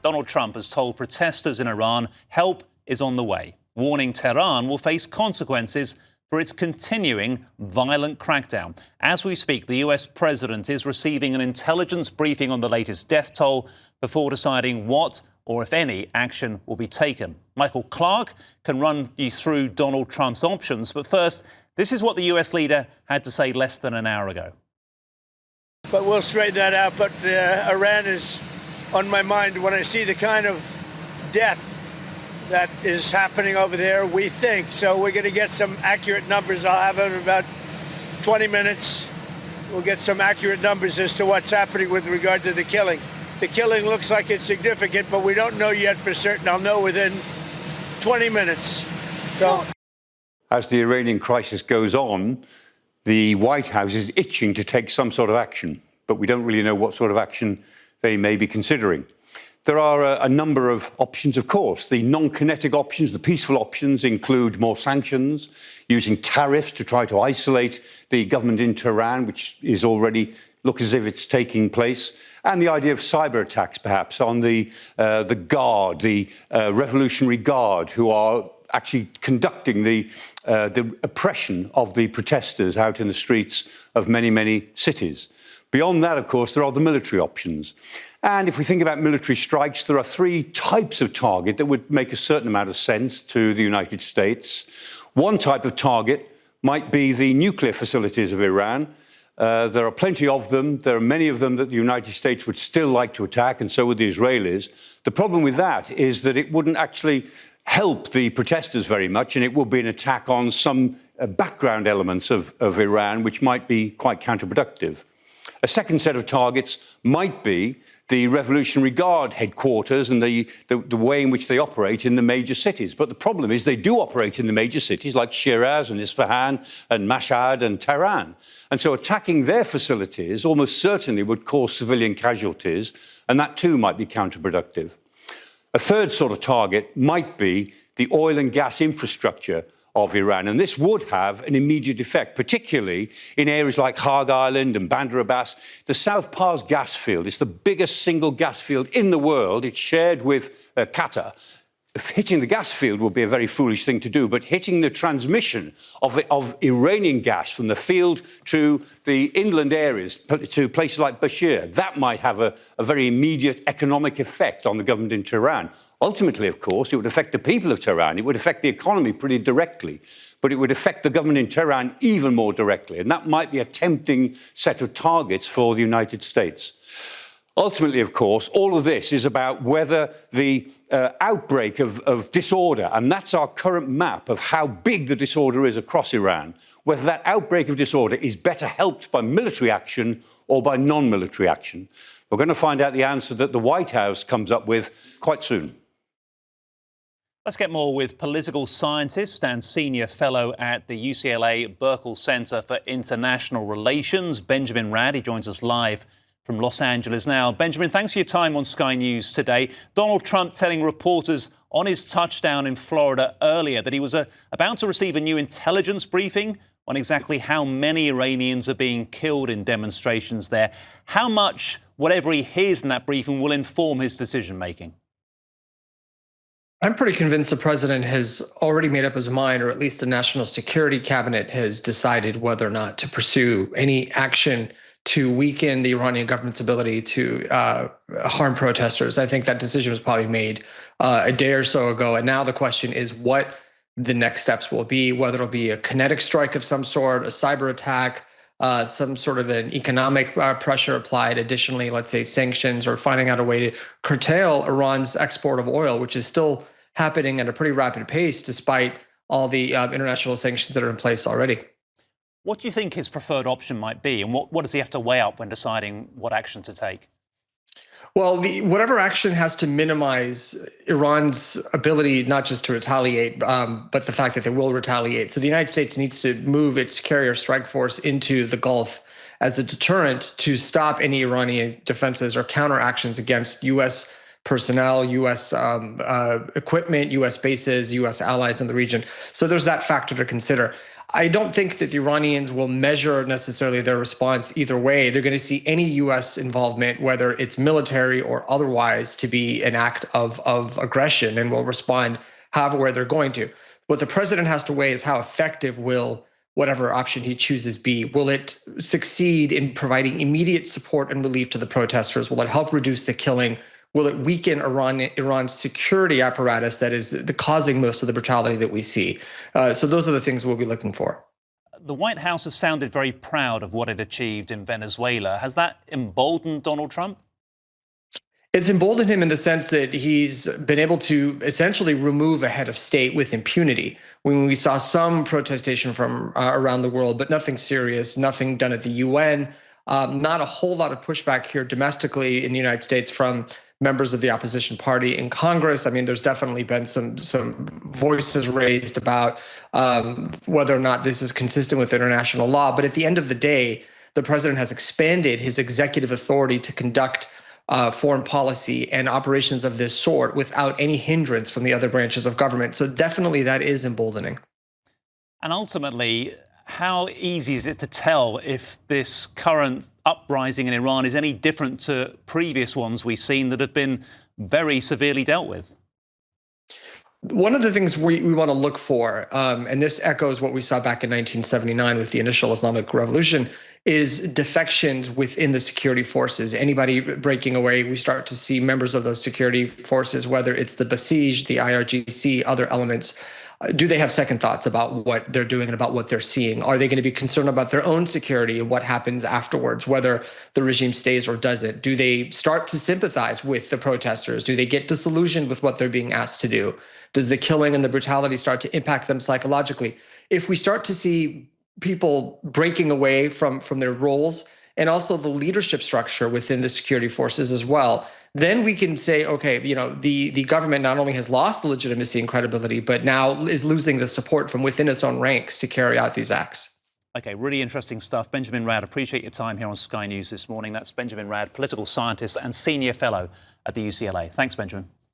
Donald Trump has told protesters in Iran help is on the way, warning Tehran will face consequences for its continuing violent crackdown. As we speak, the US president is receiving an intelligence briefing on the latest death toll before deciding what, or if any, action will be taken. Michael Clark can run you through Donald Trump's options, but first, this is what the US leader had to say less than an hour ago. But we'll straighten that out. But Iran is on my mind when I see the kind of death that is happening over there, we think. So we're going to get some accurate numbers. I'll have it in about 20 minutes. We'll get some accurate numbers as to what's happening with regard to the killing. The killing looks like it's significant, but we don't know yet for certain. I'll know within 20 minutes. So, as the Iranian crisis goes on, the White House is itching to take some sort of action, but we don't really know what sort of action they may be considering. There are a number of options, of course. The non-kinetic options, the peaceful options, include more sanctions, using tariffs to try to isolate the government in Tehran, which is already looks as if it's taking place, and the idea of cyber attacks, perhaps, on the Guard, the Revolutionary Guard, who are actually conducting the oppression of the protesters out in the streets of many, many cities. Beyond that, of course, there are the military options. And if we think about military strikes, there are three types of target that would make a certain amount of sense to the United States. One type of target might be the nuclear facilities of Iran. There are plenty of them. There are many of them that the United States would still like to attack, and so would the Israelis. The problem with that is that it wouldn't actually help the protesters very much, and it would be an attack on some background elements of Iran, which might be quite counterproductive. A second set of targets might be the Revolutionary Guard headquarters and the way in which they operate in the major cities. But the problem is they do operate in the major cities like Shiraz and Isfahan and Mashhad and Tehran. And so attacking their facilities almost certainly would cause civilian casualties, and that too might be counterproductive. A third sort of target might be the oil and gas infrastructure of Iran, and this would have an immediate effect, particularly in areas like Hag Island and Bandar Abbas. The South Pars gas field is the biggest single gas field in the world. It's shared with Qatar. Hitting the gas field would be a very foolish thing to do, but hitting the transmission of Iranian gas from the field to the inland areas, to places like Bashir, that might have a very immediate economic effect on the government in Tehran. Ultimately, of course, it would affect the people of Tehran. It would affect the economy pretty directly, but it would affect the government in Tehran even more directly. And that might be a tempting set of targets for the United States. Ultimately, of course, all of this is about whether the outbreak of disorder, and that's our current map of how big the disorder is across Iran, whether that outbreak of disorder is better helped by military action or by non-military action. We're going to find out the answer that the White House comes up with quite soon. Let's get more with political scientist and senior fellow at the UCLA Burkle Center for International Relations, Benjamin Radd. He joins us live from Los Angeles now. Benjamin, thanks for your time on Sky News today. Donald Trump telling reporters on his touchdown in Florida earlier that he was about to receive a new intelligence briefing on exactly how many Iranians are being killed in demonstrations there. How much, whatever he hears in that briefing, will inform his decision-making? I'm pretty convinced the president has already made up his mind, or at least the National Security Cabinet has decided whether or not to pursue any action to weaken the Iranian government's ability to harm protesters. I think that decision was probably made a day or so ago. And now the question is what the next steps will be, whether it'll be a kinetic strike of some sort, a cyber attack, some sort of an economic pressure applied. Additionally, let's say sanctions, or finding out a way to curtail Iran's export of oil, which is still happening at a pretty rapid pace despite all the international sanctions that are in place already. What do you think his preferred option might be, and what does he have to weigh up when deciding what action to take? Well, whatever action has to minimize Iran's ability not just to retaliate, but the fact that they will retaliate. So the United States needs to move its carrier strike force into the Gulf as a deterrent to stop any Iranian defenses or counteractions against U.S. personnel, U.S. Equipment, U.S. bases, U.S. allies in the region. So there's that factor to consider. I don't think that the Iranians will measure necessarily their response either way. They're going to see any U.S. involvement, whether it's military or otherwise, to be an act of aggression, and will respond however they're going to. What the president has to weigh is how effective will whatever option he chooses be. Will it succeed in providing immediate support and relief to the protesters? Will it help reduce the killing? Will it weaken Iran's security apparatus that is causing most of the brutality that we see? So those are the things we'll be looking for. The White House has sounded very proud of what it achieved in Venezuela. Has that emboldened Donald Trump? It's emboldened him in the sense that he's been able to essentially remove a head of state with impunity. When we saw some protestation from around the world, but nothing serious, nothing done at the UN, not a whole lot of pushback here domestically in the United States from members of the opposition party in Congress. I mean, there's definitely been some voices raised about whether or not this is consistent with international law. But at the end of the day, the president has expanded his executive authority to conduct foreign policy and operations of this sort without any hindrance from the other branches of government. So definitely that is emboldening. And ultimately, how easy is it to tell if this current uprising in Iran is any different to previous ones we've seen that have been very severely dealt with? One of the things we want to look for, and this echoes what we saw back in 1979 with the initial Islamic Revolution, is defections within the security forces. Anybody breaking away, we start to see members of those security forces, whether it's the Basij, the IRGC, other elements. Do they have second thoughts about what they're doing and about what they're seeing? Are they going to be concerned about their own security and what happens afterwards, whether the regime stays or doesn't? Do they start to sympathize with the protesters? Do they get disillusioned with what they're being asked to do? Does the killing and the brutality start to impact them psychologically? If we start to see people breaking away from their roles and also the leadership structure within the security forces as well, then we can say, okay, the government not only has lost the legitimacy and credibility, but now is losing the support from within its own ranks to carry out these acts. Okay, really interesting stuff. Benjamin Radd, appreciate your time here on Sky News this morning. That's Benjamin Radd, political scientist and senior fellow at the UCLA. Thanks, Benjamin.